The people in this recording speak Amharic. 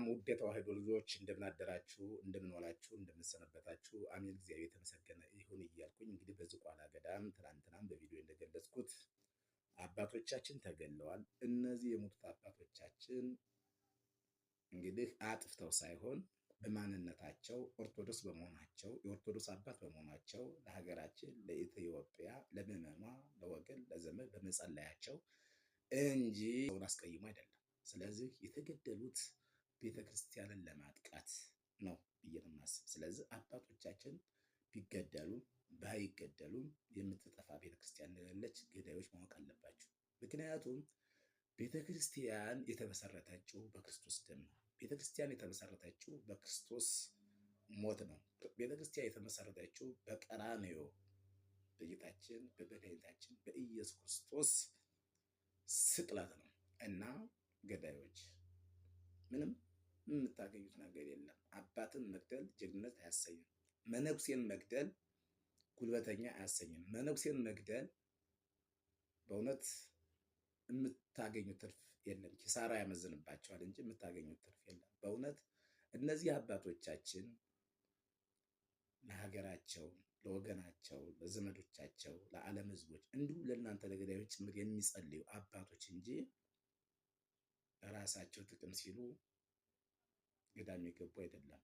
ውድ የተዋሕዶ ልጆች እንደምን አደራችሁ፣ እንደምን ዋላችሁ፣ እንደምን ሰነበታችሁ። አሜን እግዚአብሔር የተመሰገነ ይሁን እያልኩኝ እንግዲህ በዝቋላ ገዳም ትናንትናም በቪዲዮ እንደገለጽኩት አባቶቻችን ተገለዋል። እነዚህ የሞቱት አባቶቻችን እንግዲህ አጥፍተው ሳይሆን በማንነታቸው ኦርቶዶክስ በመሆናቸው የኦርቶዶክስ አባት በመሆናቸው ለሀገራችን ለኢትዮጵያ ለምዕመኗ ለወገን ለዘመድ በመጸለያቸው እንጂ ሰውን አስቀይሞ አይደለም። ስለዚህ የተገደሉት ቤተክርስቲያንን ለማጥቃት ነው ብዬ ነው የማስብ። ስለዚህ አባቶቻችን ቢገደሉም ባይገደሉም የምትጠፋ ቤተክርስቲያን እንደሌለች ገዳዮች ማወቅ አለባቸው። ምክንያቱም ቤተክርስቲያን የተመሰረተችው በክርስቶስ ደም ነው። ቤተክርስቲያን የተመሰረተችው በክርስቶስ ሞት ነው። ቤተክርስቲያን የተመሰረተችው በቀራንዮ በጌታችን በመድኃኒታችን በኢየሱስ ክርስቶስ ስቅለት ነው እና ገዳዮች ምንም የምታገኙት ነገር የለም። አባትን መግደል ጀግንነት አያሰኝም። መነኩሴን መግደል ጉልበተኛ አያሰኝም። መነኩሴን መግደል በእውነት የምታገኙት ትርፍ የለም። ኪሳራ ያመዝንባቸዋል እንጂ የምታገኙት ትርፍ የለም። በእውነት እነዚህ አባቶቻችን ለሀገራቸው፣ ለወገናቸው፣ ለዘመዶቻቸው፣ ለዓለም ሕዝቦች እንዲሁም ለእናንተ ለገዳዮች ጭምር የሚጸልዩ አባቶች እንጂ ለራሳቸው ጥቅም ሲሉ ገዳም የገቡ አይደለም።